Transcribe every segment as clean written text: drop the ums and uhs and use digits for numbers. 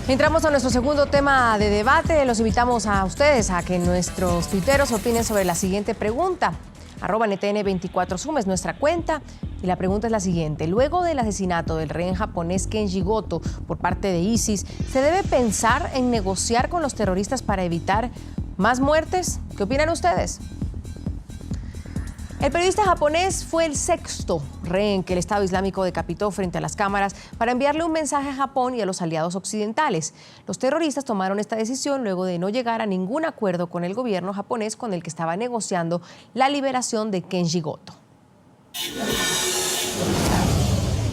Entramos a nuestro segundo tema de debate. Los invitamos a ustedes a que nuestros tuiteros opinen sobre la siguiente pregunta. @NTN24Zoom es nuestra cuenta. Y la pregunta es la siguiente. Luego del asesinato del rehén japonés Kenji Goto por parte de ISIS, ¿se debe pensar en negociar con los terroristas para evitar más muertes? ¿Qué opinan ustedes? El periodista japonés fue el sexto rehén que el Estado Islámico decapitó frente a las cámaras para enviarle un mensaje a Japón y a los aliados occidentales. Los terroristas tomaron esta decisión luego de no llegar a ningún acuerdo con el gobierno japonés con el que estaba negociando la liberación de Kenji Goto.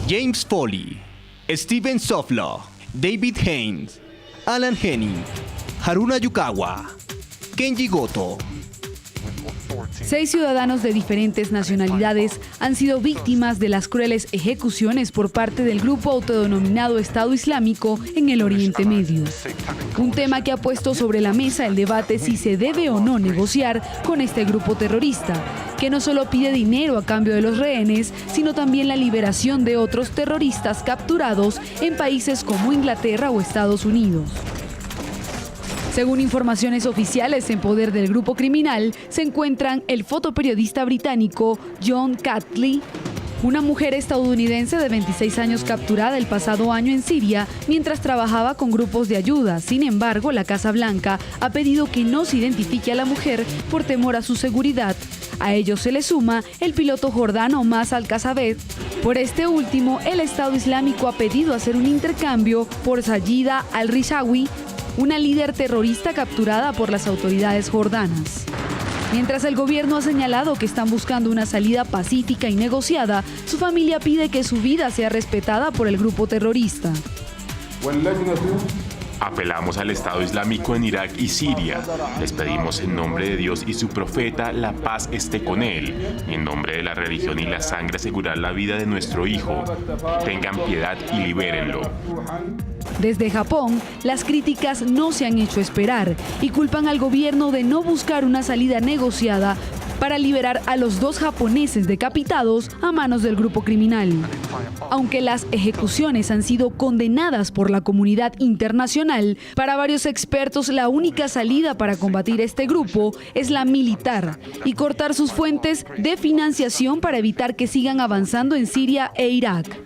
James Foley, Steven Soflo, David Haynes, Alan Henning, Haruna Yukawa, Kenji Goto. 6 ciudadanos de diferentes nacionalidades han sido víctimas de las crueles ejecuciones por parte del grupo autodenominado Estado Islámico en el Oriente Medio. Un tema que ha puesto sobre la mesa el debate si se debe o no negociar con este grupo terrorista, que no solo pide dinero a cambio de los rehenes, sino también la liberación de otros terroristas capturados en países como Inglaterra o Estados Unidos. Según informaciones oficiales en poder del grupo criminal, se encuentran el fotoperiodista británico John Catley, una mujer estadounidense de 26 años capturada el pasado año en Siria mientras trabajaba con grupos de ayuda. Sin embargo, la Casa Blanca ha pedido que no se identifique a la mujer por temor a su seguridad. A ello se le suma el piloto jordano Mas Al-Qasabet. Por este último, el Estado Islámico ha pedido hacer un intercambio por Sayida Al-Rishawi, una líder terrorista capturada por las autoridades jordanas. Mientras el gobierno ha señalado que están buscando una salida pacífica y negociada, su familia pide que su vida sea respetada por el grupo terrorista. Apelamos al Estado Islámico en Irak y Siria. Les pedimos en nombre de Dios y su profeta, la paz esté con él. Y en nombre de la religión y la sangre, asegurar la vida de nuestro hijo. Tengan piedad y libérenlo. Desde Japón, las críticas no se han hecho esperar y culpan al gobierno de no buscar una salida negociada para liberar a los 2 japoneses decapitados a manos del grupo criminal. Aunque las ejecuciones han sido condenadas por la comunidad internacional, para varios expertos la única salida para combatir este grupo es la militar y cortar sus fuentes de financiación para evitar que sigan avanzando en Siria e Irak.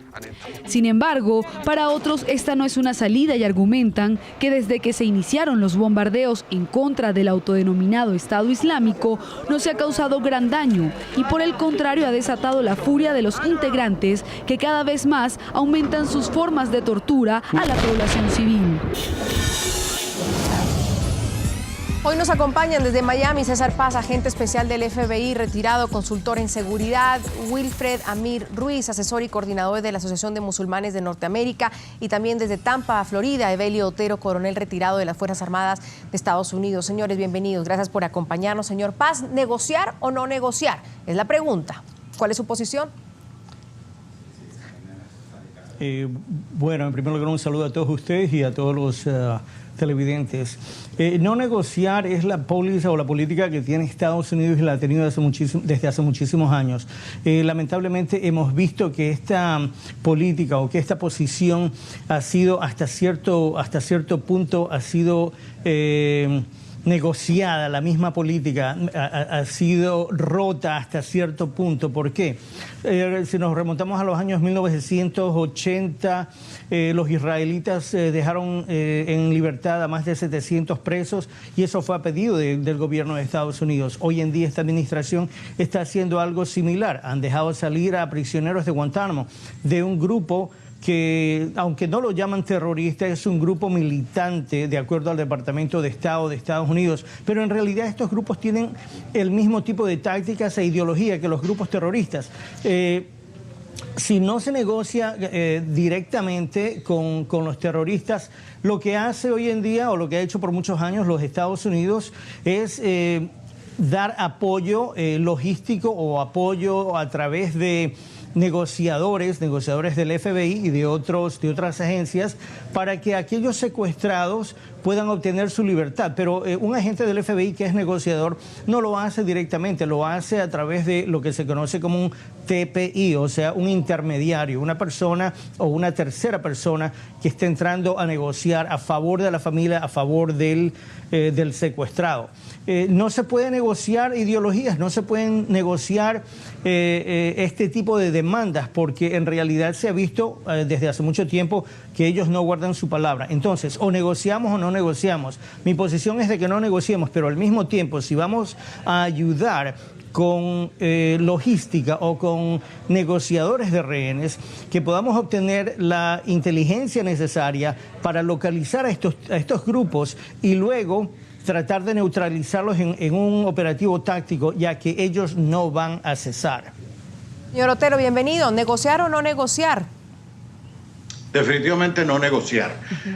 Sin embargo, para otros esta no es una salida y argumentan que desde que se iniciaron los bombardeos en contra del autodenominado Estado Islámico no se ha causado gran daño y por el contrario ha desatado la furia de los integrantes que cada vez más aumentan sus formas de tortura a la población civil. Hoy nos acompañan desde Miami César Paz, agente especial del FBI, retirado, consultor en seguridad, Wilfred Amir Ruiz, asesor y coordinador de la Asociación de Musulmanes de Norteamérica, y también desde Tampa, Florida, Evelio Otero, coronel retirado de las Fuerzas Armadas de Estados Unidos. Señores, bienvenidos. Gracias por acompañarnos. Señor Paz, ¿negociar o no negociar? Es la pregunta. ¿Cuál es su posición? Bueno, en primer lugar, un saludo a todos ustedes y a todos los televidentes. No negociar es la póliza o la política que tiene Estados Unidos y la ha tenido desde hace muchísimos años. Lamentablemente hemos visto que esta política o que esta posición ha sido hasta cierto punto ha sido negociada, la misma política ha sido rota hasta cierto punto. ¿Por qué? Si nos remontamos a los años 1980, los israelitas dejaron en libertad a más de 700 presos y eso fue a pedido del gobierno de Estados Unidos. Hoy en día esta administración está haciendo algo similar. Han dejado salir a prisioneros de Guantánamo, de un grupo que, aunque no lo llaman terrorista, es un grupo militante de acuerdo al Departamento de Estado de Estados Unidos, pero en realidad estos grupos tienen el mismo tipo de tácticas e ideología que los grupos terroristas. Si no se negocia directamente con los terroristas, lo que hace hoy en día, o lo que ha hecho por muchos años los Estados Unidos, es dar apoyo logístico o apoyo a través de negociadores del FBI y de otras agencias, para que aquellos secuestrados puedan obtener su libertad. Pero un agente del FBI que es negociador no lo hace directamente, lo hace a través de lo que se conoce como un TPI, o sea, un intermediario, una persona o una tercera persona que esté entrando a negociar a favor de la familia, a favor del secuestrado. No se puede negociar ideologías, no se pueden negociar este tipo de demandas, porque en realidad se ha visto desde hace mucho tiempo que ellos no guardan su palabra. Entonces, o negociamos o no negociamos. Mi posición es de que no negociemos, pero al mismo tiempo, si vamos a ayudar con logística o con negociadores de rehenes, que podamos obtener la inteligencia necesaria para localizar a estos grupos y luego tratar de neutralizarlos en un operativo táctico, ya que ellos no van a cesar. Señor Otero, bienvenido. ¿Negociar o no negociar? Definitivamente no negociar.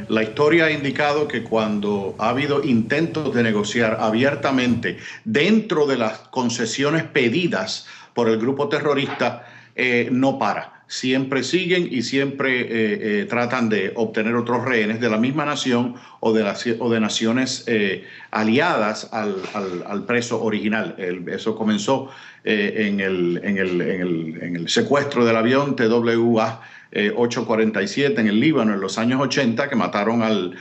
La historia ha indicado que cuando ha habido intentos de negociar abiertamente dentro de las concesiones pedidas por el grupo terrorista, no para. Siempre siguen y siempre tratan de obtener otros rehenes de la misma nación o de naciones aliadas al preso original. Eso comenzó en el secuestro del avión TWA 847 en el Líbano en los años 80, que mataron al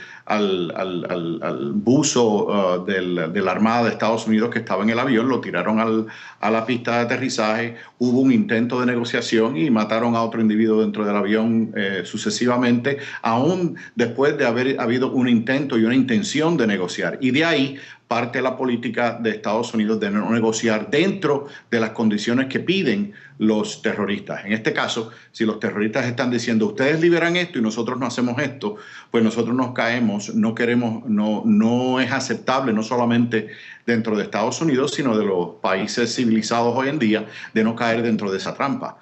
buzo de la Armada de Estados Unidos que estaba en el avión, lo tiraron a la pista de aterrizaje, hubo un intento de negociación y mataron a otro individuo dentro del avión sucesivamente, aún después de haber habido un intento y una intención de negociar. Y de ahí parte de la política de Estados Unidos de no negociar dentro de las condiciones que piden los terroristas. En este caso, si los terroristas están diciendo, ustedes liberan esto y nosotros no hacemos esto, pues nosotros nos caemos, no queremos, no es aceptable, no solamente dentro de Estados Unidos, sino de los países civilizados hoy en día, de no caer dentro de esa trampa.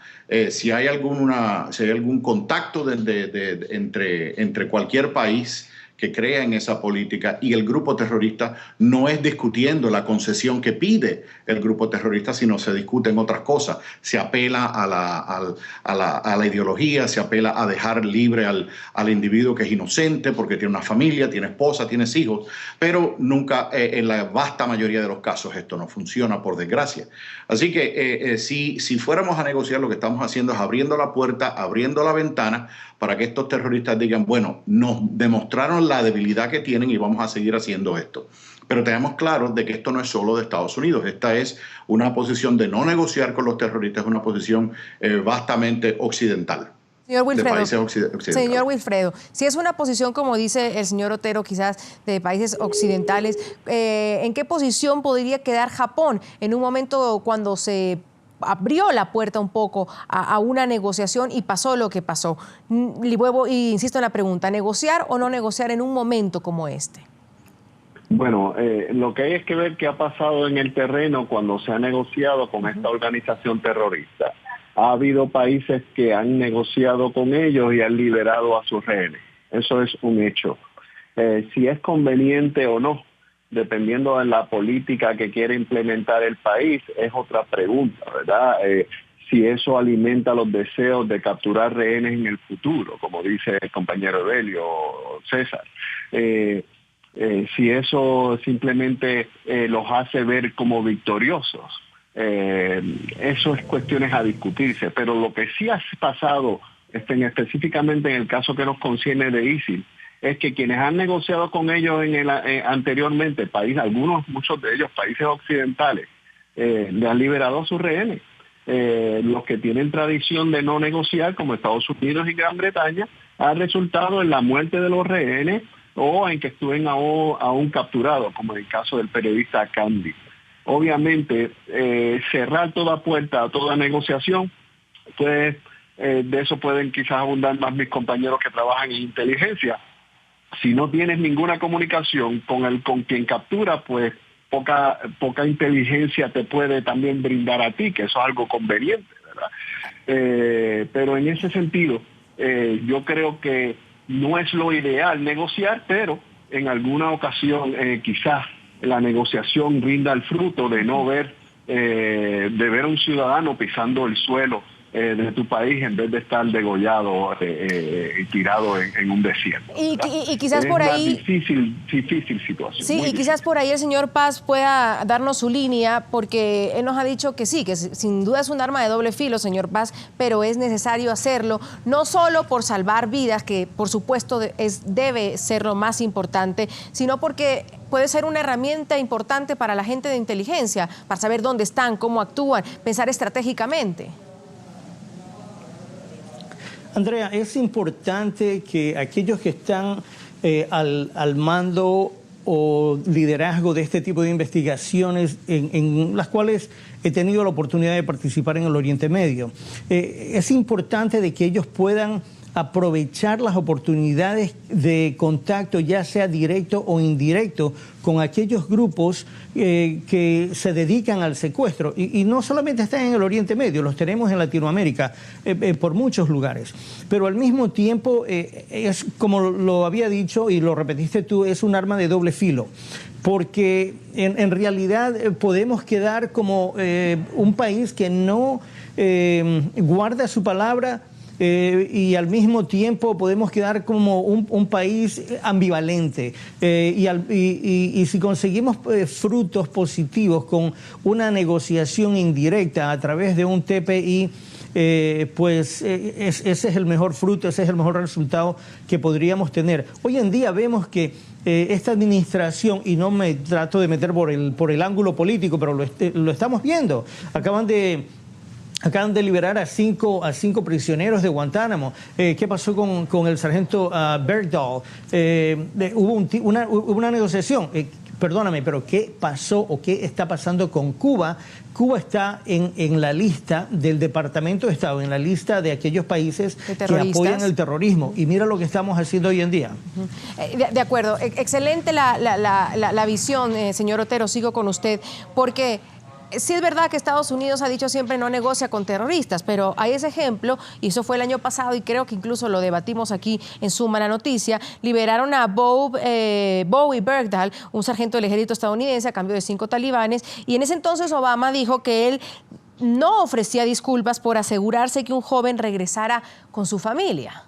Si hay algún contacto entre cualquier país que crea en esa política y el grupo terrorista, no es discutiendo la concesión que pide el grupo terrorista, sino se discuten otras cosas. Se apela a la ideología, se apela a dejar libre al individuo que es inocente porque tiene una familia, tiene esposa, tiene hijos, pero nunca, en la vasta mayoría de los casos, esto no funciona, por desgracia. Así que si fuéramos a negociar, lo que estamos haciendo es abriendo la puerta, abriendo la ventana para que estos terroristas digan, bueno, nos demostraron la debilidad que tienen y vamos a seguir haciendo esto. Pero tenemos claro de que esto no es solo de Estados Unidos. Esta es una posición de no negociar con los terroristas, es una posición vastamente occidental. Señor Wilfredo, señor Wilfredo, si es una posición, como dice el señor Otero, quizás de países occidentales, ¿en qué posición podría quedar Japón en un momento cuando se abrió la puerta un poco a una negociación y pasó lo que pasó? Y insisto en la pregunta, ¿negociar o no negociar en un momento como este? Bueno, lo que hay es que ver qué ha pasado en el terreno cuando se ha negociado con esta organización terrorista. Ha habido países que han negociado con ellos y han liberado a sus rehenes. Eso es un hecho. Si es conveniente o no, dependiendo de la política que quiere implementar el país, es otra pregunta, ¿verdad? Si eso alimenta los deseos de capturar rehenes en el futuro, como dice el compañero Evelio César. Si eso simplemente los hace ver como victoriosos. Eso es cuestiones a discutirse, pero lo que sí ha pasado específicamente en el caso que nos concierne de ISIL es que quienes han negociado con ellos anteriormente, muchos de ellos países occidentales, le han liberado a sus rehenes. Los que tienen tradición de no negociar, como Estados Unidos y Gran Bretaña, ha resultado en la muerte de los rehenes o en que estuvieran aún capturados, como en el caso del periodista Candy. Obviamente, cerrar toda puerta a toda negociación, pues de eso pueden quizás abundar más mis compañeros que trabajan en inteligencia. Si no tienes ninguna comunicación con quien captura, pues poca inteligencia te puede también brindar a ti, que eso es algo conveniente, ¿verdad? Pero en ese sentido, yo creo que no es lo ideal negociar, pero en alguna ocasión quizás la negociación rinda el fruto de no ver, de ver a un ciudadano pisando el suelo de tu país en vez de estar degollado y tirado en un desierto. Y quizás por ahí... Difícil situación. Sí, y quizás por ahí el señor Paz pueda darnos su línea, porque él nos ha dicho que sí, que sin duda es un arma de doble filo, señor Paz, pero es necesario hacerlo, no solo por salvar vidas, que por supuesto debe ser lo más importante, sino porque puede ser una herramienta importante para la gente de inteligencia, para saber dónde están, cómo actúan, pensar estratégicamente. Andrea, es importante que aquellos que están al mando o liderazgo de este tipo de investigaciones en las cuales he tenido la oportunidad de participar en el Oriente Medio, es importante de que ellos puedan aprovechar las oportunidades de contacto, ya sea directo o indirecto, con aquellos grupos que se dedican al secuestro. Y no solamente están en el Oriente Medio, los tenemos en Latinoamérica, por muchos lugares. Pero al mismo tiempo, es como lo había dicho y lo repetiste tú, es un arma de doble filo. Porque en realidad podemos quedar como un país que no guarda su palabra, y al mismo tiempo podemos quedar como un país ambivalente. Y si conseguimos frutos positivos con una negociación indirecta a través de un TPI, ese es el mejor fruto, ese es el mejor resultado que podríamos tener. Hoy en día vemos que esta administración, y no me trato de meter por el ángulo político, pero lo estamos viendo, acaban de liberar a cinco prisioneros de Guantánamo. ¿Qué pasó con el sargento Bergdahl? Hubo una negociación. Perdóname, pero ¿qué pasó o qué está pasando con Cuba? Cuba está en la lista del Departamento de Estado, en la lista de aquellos países que apoyan el terrorismo. Y mira lo que estamos haciendo hoy en día. De acuerdo. Excelente la visión, señor Otero. Sigo con usted, porque sí es verdad que Estados Unidos ha dicho siempre no negocia con terroristas, pero hay ese ejemplo, y eso fue el año pasado, y creo que incluso lo debatimos aquí en Suma la Noticia. Liberaron a Bowie Bergdahl, un sargento del ejército estadounidense, a cambio de 5 talibanes, y en ese entonces Obama dijo que él no ofrecía disculpas por asegurarse que un joven regresara con su familia.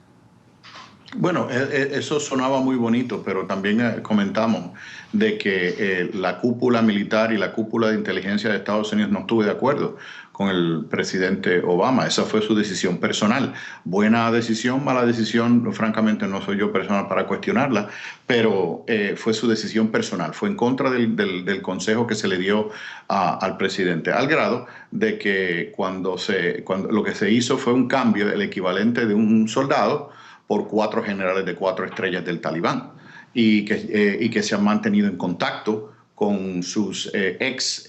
Bueno, eso sonaba muy bonito, pero también comentamos de que la cúpula militar y la cúpula de inteligencia de Estados Unidos no estuvo de acuerdo con el presidente Obama. Esa fue su decisión personal. Buena decisión, mala decisión, francamente no soy yo persona para cuestionarla, pero fue su decisión personal. Fue en contra del consejo que se le dio al presidente, al grado de que cuando lo que se hizo fue un cambio, el equivalente de un soldado por 4 generales de 4 estrellas del Talibán, y que se han mantenido en contacto con sus ex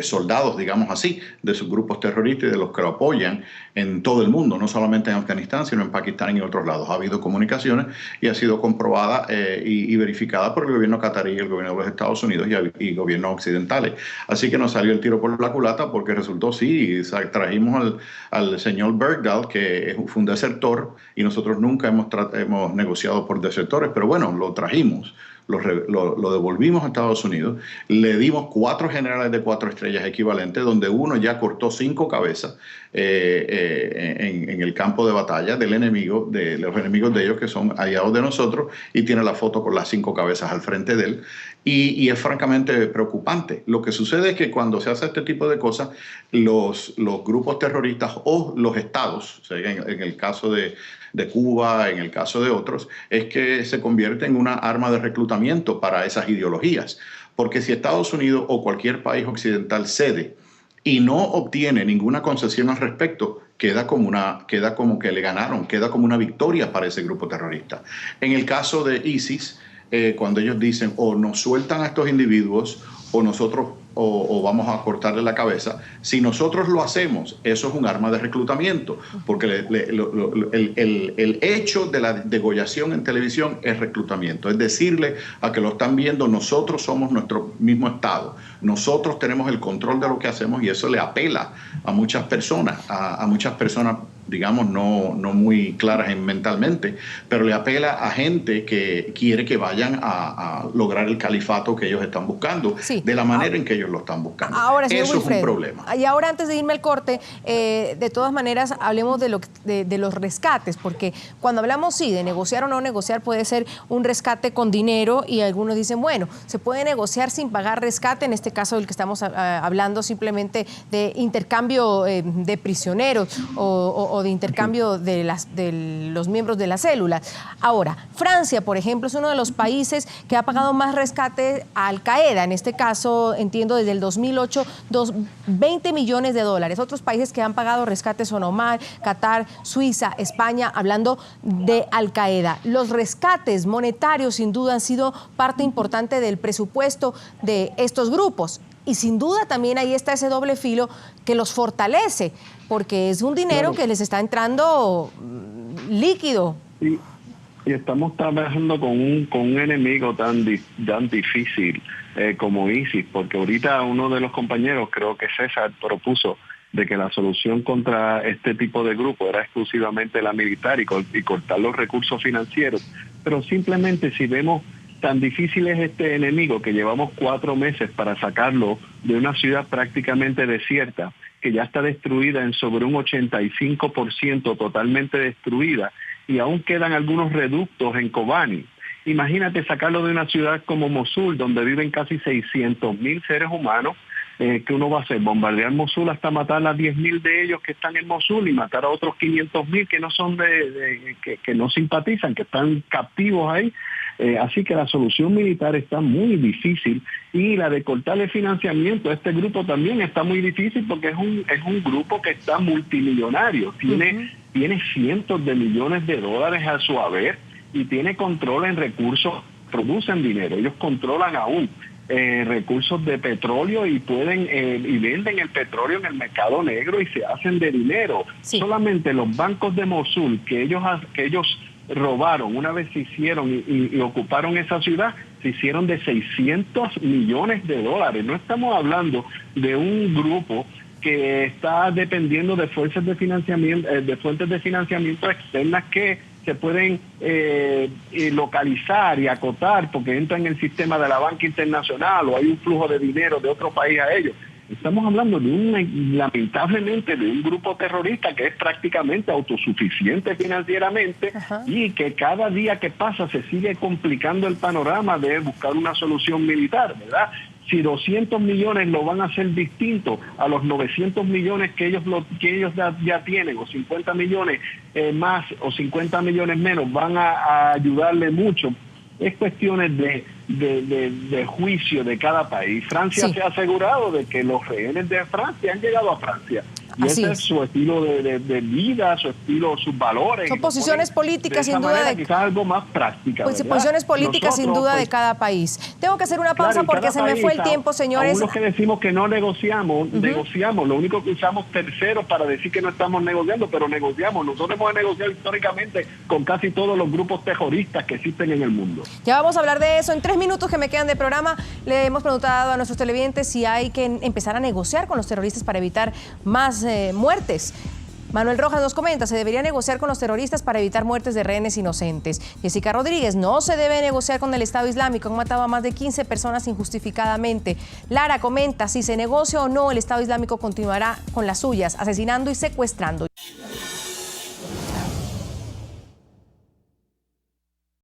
soldados, digamos así, de sus grupos terroristas y de los que lo apoyan en todo el mundo, no solamente en Afganistán, sino en Pakistán y en otros lados. Ha habido comunicaciones y ha sido comprobada y verificada por el gobierno catarí, el gobierno de los Estados Unidos y gobiernos occidentales. Así que nos salió el tiro por la culata, porque resultó, sí, trajimos al señor Bergdahl, que fue un desertor, y nosotros nunca hemos negociado por desertores, pero bueno, lo trajimos. Lo devolvimos a Estados Unidos, le dimos 4 generales de 4 estrellas equivalentes, donde uno ya cortó 5 cabezas en el campo de batalla del enemigo, de los enemigos de ellos, que son aliados de nosotros, y tiene la foto con las 5 cabezas al frente de él, y es francamente preocupante. Lo que sucede es que cuando se hace este tipo de cosas, los grupos terroristas o los estados, o sea, en el caso de Cuba, en el caso de otros, es que se convierte en una arma de reclutamiento para esas ideologías. Porque si Estados Unidos o cualquier país occidental cede y no obtiene ninguna concesión al respecto, queda como que le ganaron, queda como una victoria para ese grupo terrorista. En el caso de ISIS, cuando ellos dicen o nos sueltan a estos individuos o nosotros o vamos a cortarle la cabeza, si nosotros lo hacemos, eso es un arma de reclutamiento, porque el hecho de la degollación en televisión es reclutamiento, es decirle a que lo están viendo, nosotros somos nuestro mismo Estado, nosotros tenemos el control de lo que hacemos, y eso le apela a muchas personas, digamos, no muy claras mentalmente, pero le apela a gente que quiere que vayan a lograr el califato que ellos están buscando, de la manera en que ellos lo están buscando. Ahora, señor Eso Wilfred, es un problema. Y ahora, antes de irme al corte, de todas maneras, hablemos de los rescates, porque cuando hablamos, de negociar o no negociar, puede ser un rescate con dinero, y algunos dicen, bueno, se puede negociar sin pagar rescate, en este caso del que estamos hablando, simplemente de intercambio de prisioneros o de intercambio de los miembros de la célula. Ahora, Francia, por ejemplo, es uno de los países que ha pagado más rescate a Al-Qaeda, en este caso, entiendo, desde el 2008, 20 millones de dólares. Otros países que han pagado rescates son Omán, Qatar, Suiza, España, hablando de Al-Qaeda. Los rescates monetarios, sin duda, han sido parte importante del presupuesto de estos grupos. Y sin duda también ahí está ese doble filo que los fortalece, porque es un dinero que les está entrando líquido. Y estamos trabajando con un enemigo tan difícil como ISIS, porque ahorita uno de los compañeros, creo que César, propuso de que la solución contra este tipo de grupo era exclusivamente la militar y cortar los recursos financieros. Pero simplemente si vemos tan difícil es este enemigo que llevamos 4 meses para sacarlo de una ciudad prácticamente desierta, que ya está destruida en sobre un 85%, totalmente destruida, y aún quedan algunos reductos en Kobani. Imagínate sacarlo de una ciudad como Mosul, donde viven casi 600,000 seres humanos. ¿Qué uno va a hacer? Bombardear Mosul hasta matar a 10,000 de ellos que están en Mosul y matar a otros 500,000 que no son que no simpatizan, que están captivos ahí. Así que la solución militar está muy difícil, y la de cortarle financiamiento a este grupo también está muy difícil, porque es un grupo que está multimillonario, tiene cientos de millones de dólares a su haber y tiene control en recursos, producen dinero, ellos controlan aún recursos de petróleo y pueden y venden el petróleo en el mercado negro y se hacen de dinero. Solamente los bancos de Mosul que ellos robaron, una vez se hicieron y ocuparon esa ciudad, se hicieron de 600 millones de dólares. No estamos hablando de un grupo que está dependiendo de fuentes de financiamiento externas que se pueden localizar y acotar porque entran en el sistema de la banca internacional o hay un flujo de dinero de otro país a ellos. Estamos hablando lamentablemente de un grupo terrorista que es prácticamente autosuficiente financieramente y que cada día que pasa se sigue complicando el panorama de buscar una solución militar, ¿verdad? Si 200 millones lo van a hacer distinto a los 900 millones que ellos ya tienen, o 50 millones más o 50 millones menos, van a ayudarle mucho. Es cuestiones de juicio de cada país. Francia se ha asegurado de que los rehenes de Francia han llegado a Francia. Y ese es su estilo de vida, su estilo, sus valores. Son posiciones políticas, sin duda. Quizás algo más práctica. Pues posiciones políticas, sin duda, de cada país. Tengo que hacer una pausa porque se me fue el tiempo, señores. Aún los que decimos que no negociamos, negociamos. Lo único que usamos terceros para decir que no estamos negociando, pero negociamos. Nosotros hemos negociado históricamente con casi todos los grupos terroristas que existen en el mundo. Ya vamos a hablar de eso. En 3 minutos que me quedan de programa, le hemos preguntado a nuestros televidentes si hay que empezar a negociar con los terroristas para evitar más muertes. Manuel Rojas nos comenta, se debería negociar con los terroristas para evitar muertes de rehenes inocentes. Jessica Rodríguez, no se debe negociar con el Estado Islámico, han matado a más de 15 personas injustificadamente. Lara comenta, si se negocia o no, el Estado Islámico continuará con las suyas, asesinando y secuestrando.